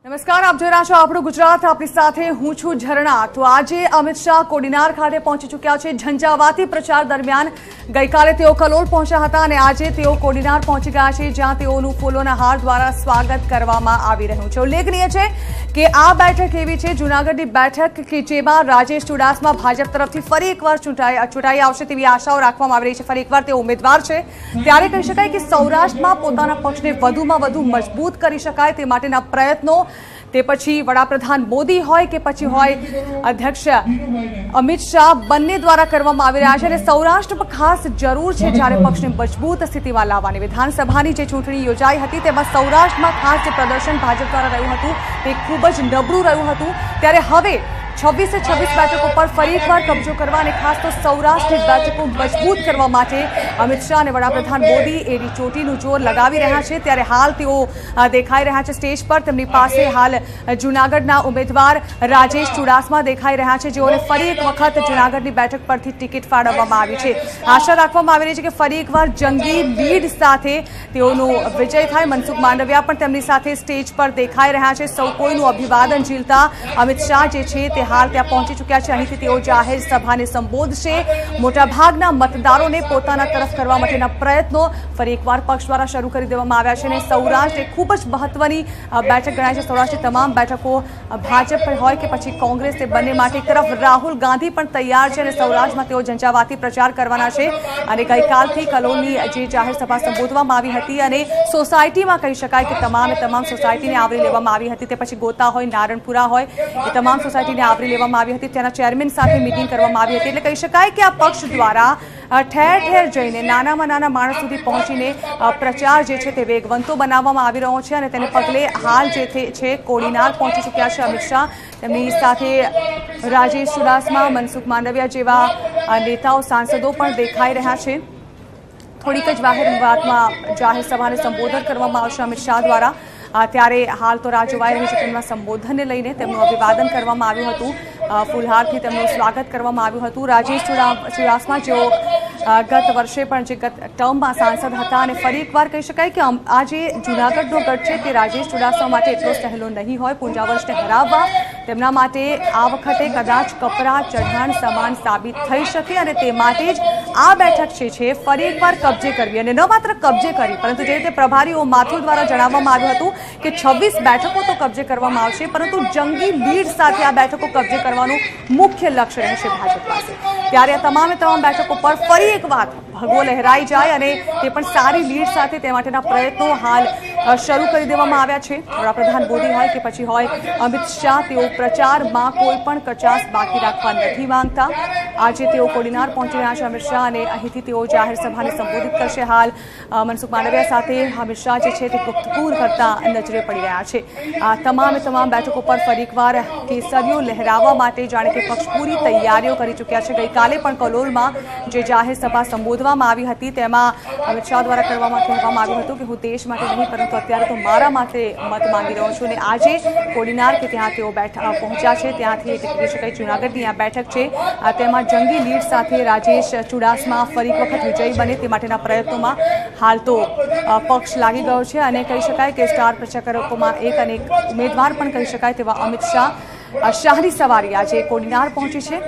નમસ્કાર, આપ જોઈ રહ્યા છો આપણું ગુજરાત. આપણી સાથે હું છું ઝરણા. તો આજે અમિત શાહ કોડીનાર ખાતે પહોંચી ચૂક્યા છે. ઝંઝાવાતી પ્રચાર દરમિયાન ગઈકાલે તેઓ કલોલ પહોંચ્યા હતા અને આજે તેઓ કોડીનાર પહોંચી ગયા છે, જ્યાં તેઓનું ફૂલોના હાર દ્વારા સ્વાગત કરવામાં આવી રહ્યું છે. ઉલ્લેખનીય છે કે આ બેઠક એવી છે, જૂનાગઢની બેઠક કે જેમાં રાજેશ ચુડાસમા ભાજપ તરફથી ફરી એકવાર ચૂંટાઈ આવશે તેવી આશાઓ રાખવામાં આવી રહી છે. ફરી એકવાર તેઓ ઉમેદવાર છે, ત્યારે કહી શકાય કે સૌરાષ્ટ્રમાં પોતાના પક્ષને વધુમાં વધુ મજબૂત કરી શકાય તે માટેના પ્રયત્નો તે પછી વડાપ્રધાન મોદી હોય કે પછી હોય અધ્યક્ષ અમિત શાહ બંને દ્વારા કરવામાં આવી રહ્યા છે. અને સૌરાષ્ટ્ર પર ખાસ જરૂર છે જ્યારે પક્ષને મજબૂત સ્થિતિમાં લાવવાની. વિધાનસભાની જે ચૂંટણી યોજાઈ હતી તેમાં સૌરાષ્ટ્રમાં ખાસ જે પ્રદર્શન ભાજપ દ્વારા રહ્યું હતું તે ખૂબ જ નબળું રહ્યું હતું. ત્યારે હવે 26 બેઠકો પર ફરી એકવાર કબજો કરવા અને ખાસ તો સૌરાષ્ટ્રની બેઠકો મજબૂત કરવા માટે અમિત શાહ અને વડાપ્રધાન મોદી એની ચોટીનું જોર લગાવી રહ્યા છે. ત્યારે હાલ તેઓ દેખાઈ રહ્યા છે સ્ટેજ પર. તેમની પાસે હાલ જૂનાગઢના ઉમેદવાર રાજેશ ચુડાસમા દેખાઈ રહ્યા છે, જેઓને ફરી એક વખત જૂનાગઢની બેઠક પરથી ટિકિટ ફાળવવામાં આવી છે. આશા રાખવામાં આવી રહી છે કે ફરી એકવાર જંગી લીડ સાથે તેઓનો વિજય થાય. મનસુખ માંડવિયા પણ તેમની સાથે સ્ટેજ પર દેખાઈ રહ્યા છે. સૌ કોઈનું અભિવાદન ઝીલતા અમિત શાહ જે છે તે હાલ ત્યાં પહોંચી ચૂક્યા છે. અહીંથી તેઓ જાહેર સભાને સંબોધશે. મોટાભાગના મતદારોને પોતાના તરફ કરવા માટેના પ્રયત્નો ફરી એકવાર પક્ષ દ્વારા શરૂ કરી દેવામાં આવ્યા છે. અને સૌરાષ્ટ્ર એ ખૂબ જ મહત્વની બેઠક ગણાય છે. સૌરાષ્ટ્રની તમામ બેઠકો ભાજપ હોય કે પછી કોંગ્રેસ, તે બંને માટે. એક તરફ રાહુલ ગાંધી પણ તૈયાર છે અને સૌરાષ્ટ્રમાં તેઓ ઝંઝાવાતી પ્રચાર કરવાના છે. અને ગઈકાલથી કલોલની જે જાહેર સભા સંબોધવામાં આવી હતી અને સોસાયટીમાં કહી શકાય કે તમામ સોસાયટીને આવરી લેવામાં આવી હતી. તે પછી ગોતા હોય, નારણપુરા હોય, એ તમામ સોસાયટીને આવરી લેવામાં આવી હતી. તેના ચેરમેન સાથે મીટિંગ કરવામાં આવી હતી. એટલે કહી શકાય કે આ પક્ષ દ્વારા ઠેર ઠેર જઈને નાનામાં નાના માણસ સુધી પહોંચીને પ્રચાર જે છે તે વેગવંતો બનાવવામાં આવી રહ્યો છે. અને તેને પગલે હાલ જે છે કોડીનાર પહોંચી ચૂક્યા છે અમિત શાહ. તેમની સાથે રાજેશ ચુડાસમા, મનસુખ માંડવિયા જેવા નેતાઓ, સાંસદો પણ દેખાઈ રહ્યા છે. થોડીક જ વાતમાં જાહેર સભાને સંબોધન કરવામાં આવશે અમિત શાહ દ્વારા. ત્યારે હાલ તો રાહ જોવાઈ રહી છે. તેમના સંબોધનને લઈને તેમનું અભિવાદન કરવામાં આવ્યું હતું. ફૂલહારથી તેમનું સ્વાગત કરવામાં આવ્યું હતું. રાજેશ ચુડાસમા જેઓ ગત વર્ષે પણ જે ગત ટર્મમાં સાંસદ હતા અને ફરી એકવાર કહી શકાય કે આ જે જૂનાગઢનો ગઢ છે તે રાજેશ ચુડાસમા માટે એટલો સહેલો નહીં હોય. પૂંજાવંશને હરાવવા તેમના માટે આ વખતે કદાચ કપરા ચઢાણ સમાન સાબિત થઈ શકે. અને તે માટે જ આ બેઠક જે છે ફરી એકવાર કબજે કરવી. અને ન માત્ર કબજે કરી, પરંતુ જે રીતે પ્રભારીઓ માથુર દ્વારા જણાવવામાં આવ્યું હતું કે 26 બેઠકો તો કબજે કરવામાં આવશે, પરંતુ જંગી લીડ સાથે આ બેઠકો કબજે કરવાનું મુખ્ય લક્ષ્ય રહેશે ભાજપ પાસે. ત્યારે આ તમામ બેઠકો પર ફરી એક વાત ભગવો લહેરાઈ જાય અને તે પણ સારી લીડ સાથે તે માટેના પ્રયત્નો હાલ શરૂ કરી દેવામાં આવ્યા છે. વડાપ્રધાન મોદી હોય કે પછી હોય અમિત શાહ, તેઓ પ્રચારમાં કોઈ પણ કચાસ બાકી રાખવા નથી માંગતા. આજે તેઓ કોડીનાર પહોંચી રહ્યા છે અમિત શાહ અને અહીંથી તેઓ જાહેર સભાને સંબોધિત કરશે. હાલ મનસુખ માંડવિયા સાથે અમિત શાહ જે છે તે ગુપ્તગુર કરતા નજરે પડી રહ્યા છે. આ તમામ બેઠકો પર ફરી એકવાર કેસરીઓ લહેરાવવા માટે જાણે કે પક્ષ પૂરી તૈયારીઓ કરી ચૂક્યા છે. ગઈકાલે પણ કલોલમાં જે જાહેર સભા સંબોધવામાં આવી હતી તેમાં અમિત શાહ દ્વારા કહેવામાં આવ્યું હતું કે હું દેશ માટે નહીં પરંતુ અત્યારે તો મારા માટે મત માંગી રહ્યો છું. અને આજે કોડીનાર કે ત્યાં તેઓ પહોંચ્યા છે, ત્યાંથી કહી શકાય જૂનાગઢની આ બેઠક છે તેમાં જંગી લીડ સાથે રાજેશ ચુડાસમા ફરી વખત વિજયી બને તે માટેના પ્રયત્નોમાં હાલ તો પક્ષ લાગી ગયો છે. અને કહી શકાય કે સ્ટાર પ્રચારકોમાં એક અને એક ઉમેદવાર પણ કહી શકાય તેવા અમિત શાહ શાહની સવારી આજે કોડીનાર પહોંચી છે.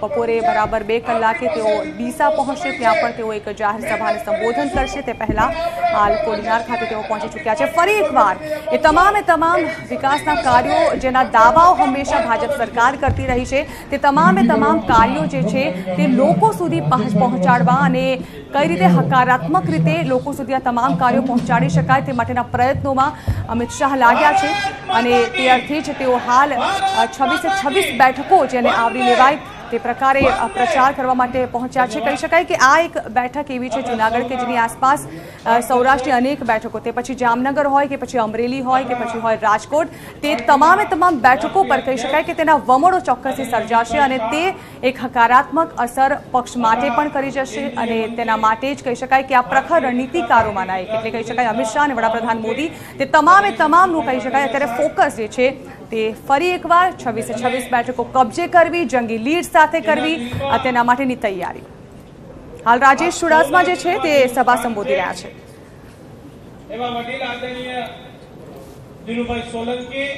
બપોરે બરાબર 2 કલાકે તેઓ ડીસા પહોંચશે. ત્યાં પણ તેઓ એક જાહેર સભાને સંબોધન કરશે. તે પહેલા હાલ કોડીનાર ખાતે તેઓ પહોંચી ચૂક્યા છે. ફરી એકવાર એ તમામ વિકાસના કાર્યો જેના દાવાઓ હંમેશા ભાજપ સરકાર કરતી રહી છે તે તમામ કાર્યો જે છે તે લોકો સુધી પહોંચાડવા અને કઈ રીતે હકારાત્મક રીતે લોકો સુધી આ તમામ કાર્યો પહોંચાડી શકાય તે માટેના પ્રયત્નોમાં અમિત શાહ લાગ્યા છે. અને તે અર્થે જ તેઓ હાલ 26 બેઠકો જેને આવરી લેવાય તે પ્રકારે પ્રચાર કરવા માટે પહોંચ્યા છે. કહી શકાય કે આ એક બેઠક એવી છે જૂનાગઢ કે જેની આસપાસ સૌરાષ્ટ્રની અનેક બેઠકો, તે પછી જામનગર હોય કે પછી અમરેલી હોય કે પછી હોય રાજકોટ, તે તમામ બેઠકો પર કહી શકાય કે તેના વમળો ચોક્કસથી સર્જાશે અને તે એક હકારાત્મક અસર પક્ષ માટે પણ કરી જશે. અને તેના માટે જ કહી શકાય કે આ પ્રખર રણનીતિકારોમાંના એક એટલે કહી શકાય અમિત શાહ અને વડાપ્રધાન મોદી તે તમામનું કહી શકાય અત્યારે ફોકસ જે છે તે ફરી એકવાર 26 બેઠકો કબજે કરવી, જંગી લીડ સાથે કરવી, તેના માટેની તૈયારી. હાલ રાજેશ ચુડાસમા જે છે તે સભા સંબોધી રહ્યા છે. એવા વડીલ આદરણીય દિનુભાઈ સોલંકી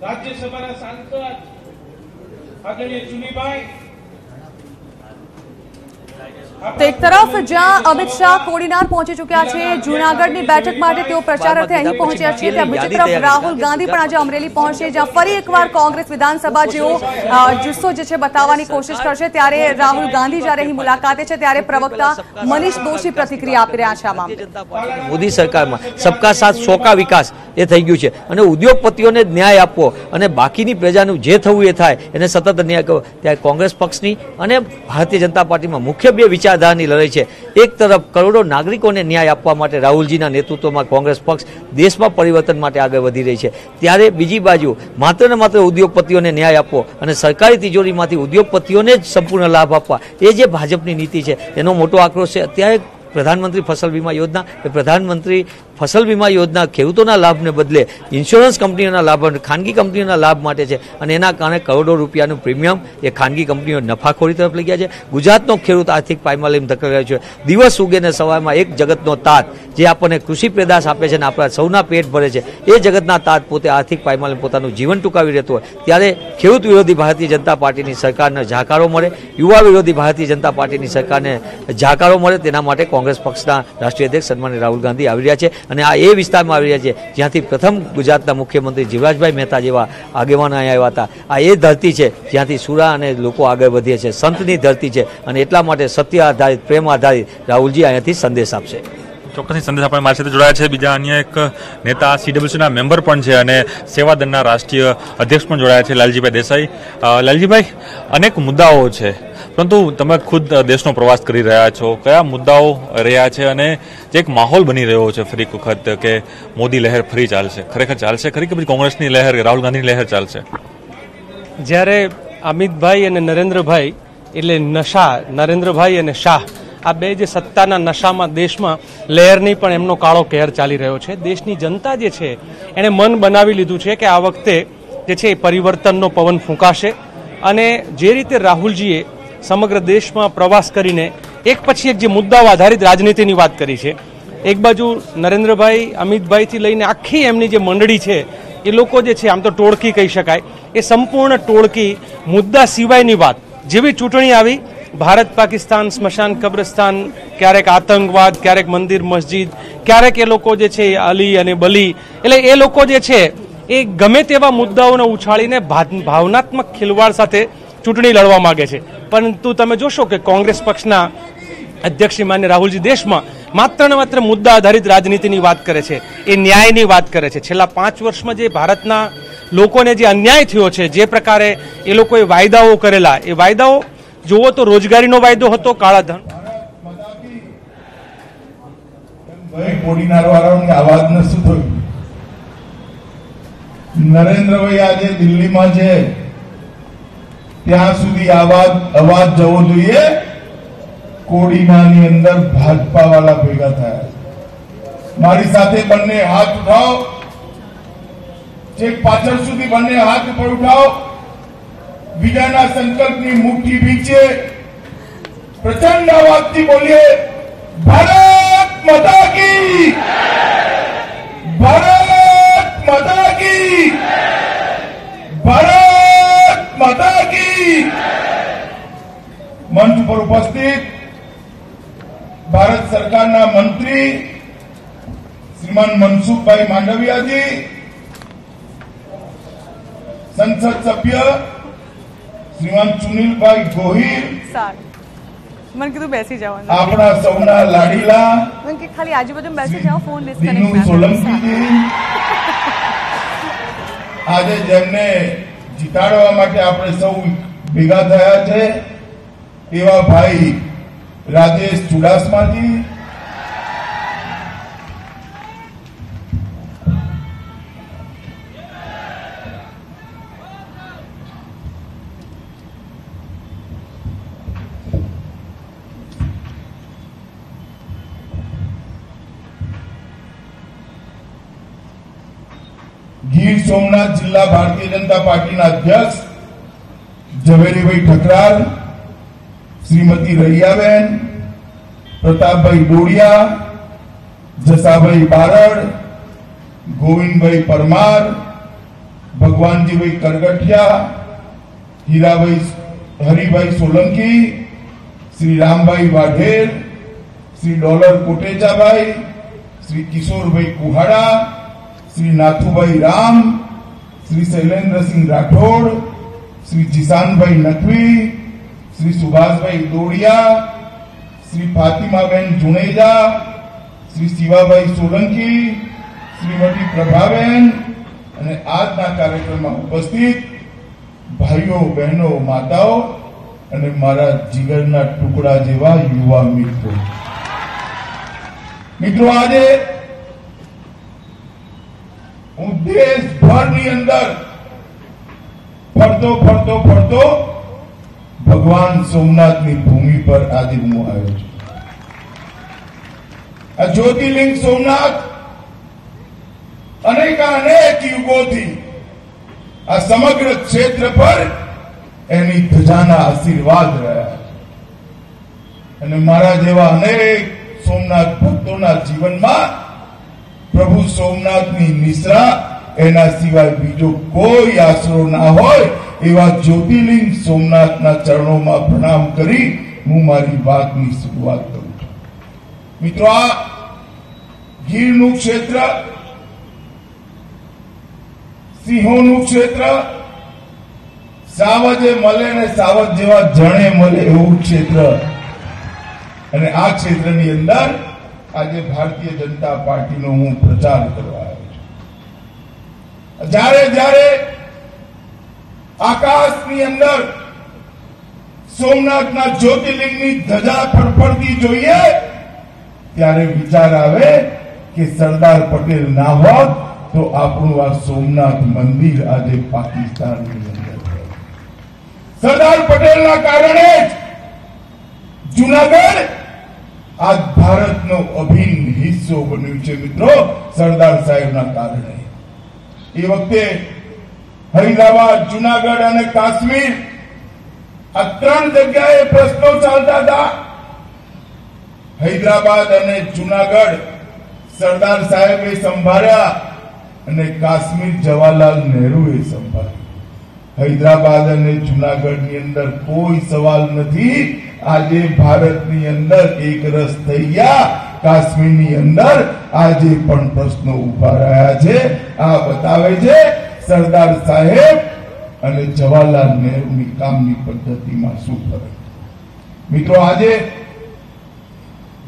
રાજ્યસભાના સાંસદ આદરણીય ચુનીભાઈ તો એક તરફ જ્યાં અમિત શાહ કોડીનાર પહોંચી ચૂક્યા છે, જૂનાગઢની બેઠક માટે તેઓ પ્રચાર અર્થે અહીં પહોંચ્યા છે, ત્યાં બીજી તરફ રાહુલ ગાંધી પણ આજે અમરેલી પહોંચશે, જ્યાં ફરી એકવાર કોંગ્રેસ વિધાનસભા જેવો જુસ્સો જે છે બતાવવાની કોશિશ કરશે, ત્યારે રાહુલ ગાંધી જ્યારે અહીં મુલાકાતે છે ત્યારે પ્રવક્તા મનીષ દોશી પ્રતિક્રિયા આપી રહ્યા છે. આ મામલે મોદી સરકારમાં સબકા સાથ સૌકા વિકાસ એ થઈ ગયું છે અને ઉદ્યોગપતિઓને ન્યાય આપવો અને બાકીની પ્રજાનું જે થવું એ થાય એને સતત ન્યાય કરવો, ત્યારે કોંગ્રેસ પક્ષની અને ભારતીય જનતા પાર્ટીમાં મુખ્ય બે વિચારધારાની લડાઈ છે. એક તરફ કરોડો નાગરિકોને ન્યાય આપવા માટે રાહુલજીના નેતૃત્વમાં કોંગ્રેસ પક્ષ દેશમાં પરિવર્તન માટે આગળ વધી રહી છે, ત્યારે બીજી બાજુ માત્ર ને માત્ર ઉદ્યોગપતિઓને ન્યાય આપવો અને સરકારી તિજોરીમાંથી ઉદ્યોગપતિઓને જ સંપૂર્ણ લાભ આપવા એ જે ભાજપની નીતિ છે એનો મોટો આક્રોશ છે. અત્યારે પ્રધાનમંત્રી ફસલ વીમા યોજના એ પ્રધાનમંત્રી ફસલ વીમા યોજના ખેડૂતોના લાભને બદલે ઇન્સ્યોરન્સ કંપનીઓના લાભ ખાનગી કંપનીઓના લાભ માટે છે અને એના કારણે કરોડો રૂપિયાનું પ્રીમિયમ એ ખાનગી કંપનીઓ નફાખોરી તરફ લઈ ગયા છે. ગુજરાતનો ખેડૂત આર્થિક પાયમાલીમાં ધકેલાયો છે. દિવસ ઉગે ને સવારમાં એક જગતનો તાત જે આપણને કૃષિ પેદાશ આપે છે અને આપણા સૌના પેટ ભરે છે, એ જગતના તાત પોતે આર્થિક પાયમાલીમાં પોતાનું જીવન ટૂંકાવી રહેતું હોય ત્યારે ખેડૂત વિરોધી ભારતીય જનતા પાર્ટીની સરકારને જાકારો મળે, યુવા વિરોધી ભારતીય જનતા પાર્ટીની સરકારને જાકારો મળે, તેના માટે કોંગ્રેસ પક્ષના રાષ્ટ્રીય અધ્યક્ષ સન્માનીય રાહુલ ગાંધી આવી રહ્યા છે અને આ એ વિસ્તારમાં આવી રહ્યા છે જ્યાંથી પ્રથમ ગુજરાતના મુખ્યમંત્રી જીવરાજભાઈ મહેતા જેવા આગેવાનો અહીંયા આવ્યા હતા. આ એ ધરતી છે જ્યાંથી સુરા અને લોકો આગળ વધે છે, સંતની ધરતી છે અને એટલા માટે સત્ય આધારિત પ્રેમ આધારિત રાહુલજી અહીંયાથી સંદેશ આપશે. ચોક્કસથી સંદેશ આપણે મારી સાથે જોડાયા છે. બીજા અન્ય એક નેતા CWCના મેમ્બર પણ છે અને સેવાદળના રાષ્ટ્રીય અધ્યક્ષ પણ જોડાયા છે, લાલજીભાઈ દેસાઈ. લાલજીભાઈ, અનેક મુદ્દાઓ છે પરંતુ તમે ખુદ દેશનો પ્રવાસ કરી રહ્યા છો, કયા મુદ્દાઓ રહ્યા છે અને જે એક માહોલ બની રહ્યો છે ફરી એક વખત કે મોદી લહેર ફરી ચાલશે, ખરેખર ચાલશે ખરી કે પછી કોંગ્રેસની લહેર રાહુલ ગાંધીની લહેર ચાલશે? જ્યારે અમિતભાઈ અને નરેન્દ્રભાઈ એટલે નરેન્દ્રભાઈ અને શાહ આ બે જે સત્તાના નશામાં દેશમાં લહેરની પણ એમનો કાળો કહેર ચાલી રહ્યો છે. દેશની જનતા જે છે એણે મન બનાવી લીધું છે કે આ વખતે જે છે એ પરિવર્તનનો પવન ફૂંકાશે અને જે રીતે રાહુલજીએ સમગ્ર દેશમાં પ્રવાસ કરીને એક પછી એક જે મુદ્દાઓ આધારિત રાજનીતિની વાત કરી છે, એક બાજુ નરેન્દ્રભાઈ અમિતભાઈથી લઈને આખી એમની જે મંડળી છે એ લોકો જે છે આમ તો ટોળકી કહી શકાય, એ સંપૂર્ણ ટોળકી મુદ્દા સિવાયની વાત, જેવી ચૂંટણી આવી ભારત પાકિસ્તાન સ્મશાન કબ્રસ્તાન, ક્યારેક આતંકવાદ, ક્યારેક મંદિર મસ્જિદ, ક્યારેક એ લોકો જે છે અલી અને બલી, એટલે એ લોકો જે છે એ ગમે તેવા મુદ્દાઓને ઉછાળીને ભાવનાત્મક ખિલવાડ સાથે ચૂંટણી લડવા માંગે છે. પરંતુ તમે જોશો કે કોંગ્રેસ પક્ષના અધ્યક્ષ માન્ય રાહુલજી દેશમાં માત્ર ને માત્ર મુદ્દા આધારિત રાજનીતિની વાત કરે છે, એ ન્યાયની વાત કરે છે. છેલ્લા 5 વર્ષમાં જે ભારતના લોકોને જે અન્યાય થયો છે, જે પ્રકારે એ લોકોએ વાયદાઓ કરેલા, એ વાયદાઓ જુઓ તો રોજગારીનો વાયદો હતો, કાળાધન નરેન્દ્રભાઈ આજે દિલ્હીમાં છે ત્યાં સુધી અવાજ જવો જોઈએ. કોડીનારની અંદર ભાજપા વાળા ભેગા થયા. મારી સાથે બંને હાથ ઉઠાવો, ચેક પાછળ સુધી બંને હાથ ઉપર ઉઠાવો, બીજાના સંકલ્પની મુઠ્ઠી ભીંચે, પ્રચંડ અવાજથી બોલીએ ભારત માતા કી, ભારત માતા કી, ભારત માતા કી. મંચ પર ઉપસ્થિત ભારત સરકારના મંત્રી શ્રીમાન મનસુખભાઈ માંડવિયાજી, સંસદ સભ્ય શ્રીમાન સુનિલભાઈ ગોહિલ, મને કીધું બેસી જવાનું, આપણા સૌના લાડીલા કે ખાલી આજુબાજુ બેસી જાઓ, ફોન ડિસ્કનેક્ટ સોલંકીજી, આજે જેમને જીતાડવા માટે આપણે સૌ ભેગા થયા છે એવા ભાઈ રાજેશ ચુડાસમાજી, ગીર સોમનાથ જિલ્લા ભારતીય જનતા પાર્ટીના અધ્યક્ષ ઝવેરીભાઈ ઠકરાર, શ્રીમતી રૈયાબેન, પ્રતાપભાઈ ડોડિયા, જસાભાઈ બારડ, ગોવિંદભાઈ પરમાર, ભગવાનજીભાઈ કરગઠિયા, હીરાભાઈ હરિભાઈ સોલંકી, શ્રી રામભાઈ વાઢેર, શ્રી ડોલર કોટેચાભાઈ, શ્રી કિશોરભાઈ કુહાડા, શ્રી નાથુભાઈ રામ, શ્રી શૈલેન્દ્રસિંહ રાઠોડ, શ્રી જીસાનભાઈ નકવી, શ્રી સુભાષભાઈ દોડિયા, શ્રી ફાતિમાબેન જુનેજા, શ્રી શિવાભાઈ સોલંકી, શ્રીમતી પ્રભાબેન અને આજના કાર્યક્રમમાં ઉપસ્થિત ભાઈઓ, બહેનો, માતાઓ અને મારા જીગરના ટુકડા જેવા યુવા મિત્રો. મિત્રો, આજે હું દેશભરની અંદર ફરતો ભગવાન સોમનાથની ભૂમિ પર આજે હું આવ્યો છું. આ જ્યોતિર્લિંગ સોમનાથ અનેક યુગોથી આ સમગ્ર ક્ષેત્ર પર એની ધજાના આશીર્વાદ રહ્યા અને મારા જેવા અનેક સોમનાથ ભક્તોના જીવનમાં પ્રભુ સોમનાથની નિશ્રા એના સિવાય બીજો કોઈ આશરો ના હોય એવા જ્યોતિર્લિંગ સોમનાથના ચરણોમાં પ્રણામ કરી હું મારી વાતની શરૂઆત કરું છું. મિત્રો, આ ગીરનું ક્ષેત્ર, સિંહોનું ક્ષેત્ર, સાવજે મળે ને સાવજ જેવા જણે મળે એવું ક્ષેત્ર અને આ ક્ષેત્રની અંદર આજે ભારતીય જનતા પાર્ટીનો હું પ્રચાર કરવા આવ્યો છું. જ્યારે આકાશની અંદર સોમનાથના જ્યોતિર્લિંગની ધજા ફડફડતી જોઈએ ત્યારે વિચાર આવે કે સરદાર પટેલ ના હોત તો આપણું આ સોમનાથ મંદિર આજે પાકિસ્તાનની અંદર. સરદાર પટેલના કારણે જ જૂનાગઢ આજ ભારતનો અભિન્ન હિસ્સો બન્યું છે. મિત્રો, સરદાર સાહેબના કારણે એ વખતે હૈદરાબાદ, જૂનાગઢ અને કાશ્મીર આ ત્રણ જગ્યાએ પ્રશ્નો ચાલતા હતા. હૈદરાબાદ અને જૂનાગઢ સરદાર સાહેબે સંભાળ્યા અને કાશ્મીર જવાહરલાલ નહેરુએ સંભાળ્યું. હૈદરાબાદ અને જૂનાગઢની અંદર કોઈ સવાલ નથી. આજે ભારતની અંદર એક રસ થઈ ગયા. કાશ્મીરની અંદર આજે પણ પ્રશ્નો ઉભા રહ્યા છે. આ બતાવે છે સરદાર સાહેબ અને જવાહરલાલ નહેરુની કામની પદ્ધતિમાં શું ફરક. મિત્રો, આજે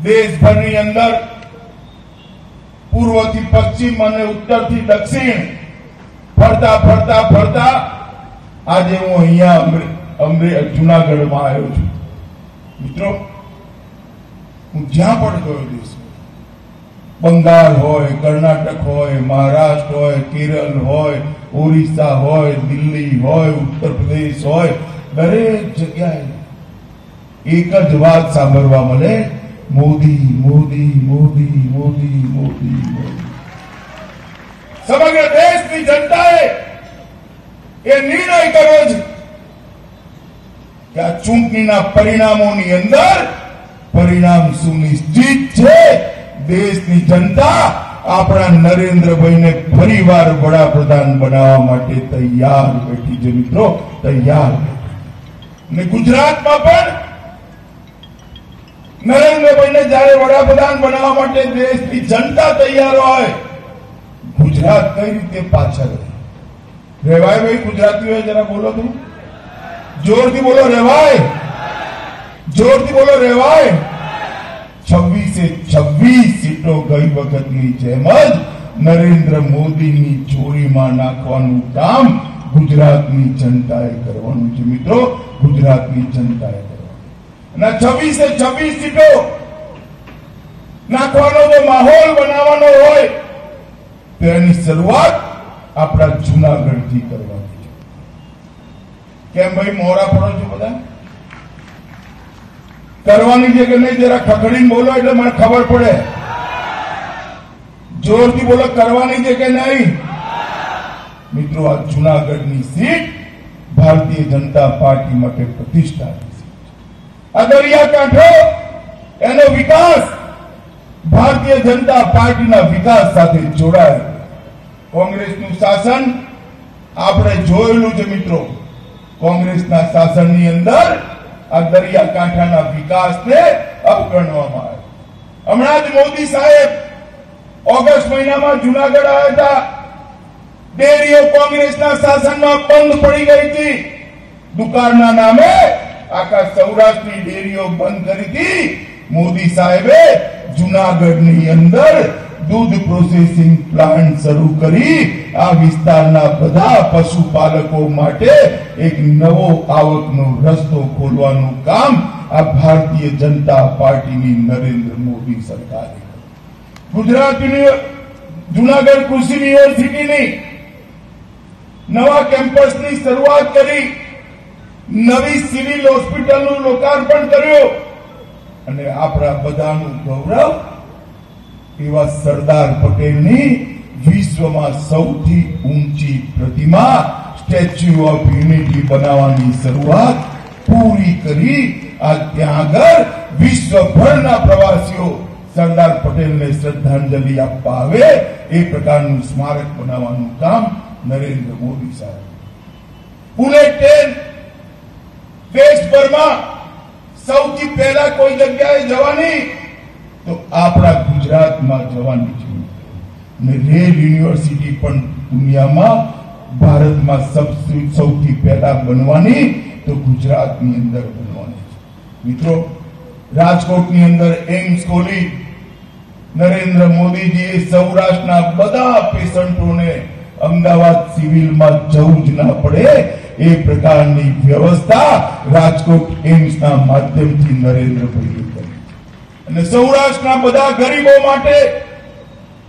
દેશભરની અંદર પૂર્વથી પશ્ચિમ અને ઉત્તરથી દક્ષિણ ફરતા આજે હું અહીંયા જૂનાગઢમાં આવ્યો છું. મિત્રો, હું જ્યાં પણ ગયો દેશ, બંગાળ હોય, કર્ણાટક હોય, મહારાષ્ટ્ર હોય, કેરળ હોય, ઓરિસ્સા હોય, દિલ્હી હોય, ઉત્તર પ્રદેશ હોય, દરેક જગ્યાએ એક જ વાત સાંભળવા મળે, મોદી મોદી મોદી મોદી મોદી મોદી. સમગ્ર દેશની જનતાએ એ નિર્ણય કર્યો છે કે આ ચૂંટણીના પરિણામોની અંદર પરિણામ સુનિશ્ચિત છે. દેશની જનતા આપણા નરેન્દ્રભાઈને ફરીવાર વડાપ્રધાન બનાવવા માટે તૈયાર બેઠી છે. મિત્રો, તૈયાર. અને ગુજરાતમાં પણ નરેન્દ્રભાઈને જયારે વડાપ્રધાન બનાવવા માટે દેશની જનતા તૈયાર હોય, ગુજરાત કઈ રીતે પાછળ રહેવાય? ભાઈ, ગુજરાતીઓ જરા બોલો, તું જોરથી બોલો. રહેવાય? જોરથી બોલો. રહેવાય? 26 સીટો ગઈ વખતની જેમ જ નરેન્દ્ર મોદીની ચોરીમાં નાખવાનું કામ ગુજરાતની જનતાએ કરવાનું છે. મિત્રો, ગુજરાતની જનતાએ કરવાનું. અને 26 સીટો નાખવાનો જો માહોલ બનાવવાનો હોય તો એની શરૂઆત આપણા જૂનાગઢથી કરવાની છે. કેમ ભાઈ, મોરા પડો છો બધા? કરવાની છે કે નહીં? જરા ખખડીને બોલો એટલે મને ખબર પડે. જોરથી બોલો, કરવાની છે કે નહીં? મિત્રો, આ જૂનાગઢની સીટ ભારતીય જનતા પાર્ટી માટે પ્રતિષ્ઠાની સીટ છે. આ દરિયાકાંઠો, એનો વિકાસ ભારતીય જનતા પાર્ટીના વિકાસ સાથે જોડાય. કોંગ્રેસનું શાસન આપણે જોયેલું છે મિત્રો, કોંગ્રેસના શાસનની અંદર આ દરિયાકાંઠાના વિકાસને અવગણવામાં આવે. હમણાં જ મોદી સાહેબ ઓગસ્ટ મહિનામાં જુનાગઢ આવ્યા હતા. ડેરીઓ કોંગ્રેસના શાસનમાં બંધ પડી ગઈ હતી. દુકાળના નામે આખા સૌરાષ્ટ્રની ડેરીઓ બંધ કરી હતી. મોદી સાહેબે જુનાગઢની અંદર દૂધ પ્રોસેસિંગ પ્લાન્ટ શરૂ કરી આ વિસ્તારના બધા પશુપાલકો માટે એક નવો આવકનો રસ્તો ખોલવાનું કામ આ ભારતીય જનતા પાર્ટીની નરેન્દ્ર મોદી સરકારે. ગુજરાત જુનાગઢ કૃષિ યુનિવર્સિટીની નવા કેમ્પસની શરૂઆત કરી, નવી સિવિલ હોસ્પિટલનું લોકાર્પણ કર્યું અને આપણા બધાનું ગૌરવ એવા સરદાર પટેલની વિશ્વમાં સૌથી ઊંચી પ્રતિમા સ્ટેચ્યુ ઓફ યુનિટી બનાવવાની શરૂઆત પૂરી કરી. આ ત્યાં આગળ વિશ્વભરના પ્રવાસીઓ સરદાર પટેલને શ્રદ્ધાંજલિ આપવા આવે એ પ્રકારનું સ્મારક બનાવવાનું કામ નરેન્દ્ર મોદી સાહેબ. બુલેટ ટ્રેન દેશભરમાં સૌથી પહેલા કોઈ જગ્યાએ જવાની તો આપણા ગુજરાતમાં જવાની છે. અને રેલ યુનિવર્સિટી પણ દુનિયામાં ભારતમાં સૌથી પહેલા બનવાની તો ગુજરાતની અંદર બનવાની છે. મિત્રો, રાજકોટની અંદર એમ્સ ખોલી નરેન્દ્ર મોદીજીએ સૌરાષ્ટ્રના બધા પેશન્ટોને અમદાવાદ સિવિલમાં જવું જ ના પડે એ પ્રકારની વ્યવસ્થા રાજકોટ એમ્સના માધ્યમથી નરેન્દ્રભાઈએ કરી. અને સૌરાષ્ટ્રના બધા ગરીબો માટે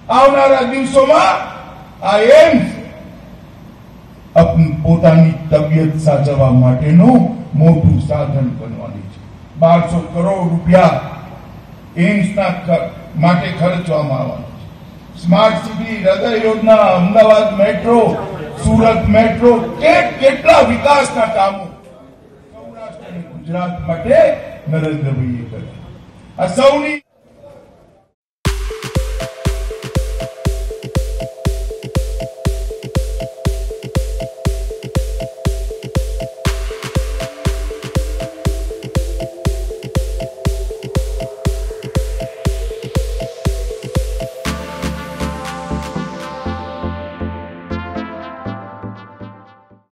આવનારા દિવસોમાં આ એમ્સ પોતાની તબિયત સાચવવા માટેનું મોટું સાધન બનવાની છે. 1200 કરોડ રૂપિયા એમ્સના માટે ખર્ચવામાં આવવાના છે. સ્માર્ટ સિટી, હૃદય યોજના, અમદાવાદ મેટ્રો, સુરત મેટ્રો, કેટલા વિકાસના કામો સૌરાષ્ટ્ર અને ગુજરાત માટે નરેન્દ્રભાઈએ કર્યા. આ સૌની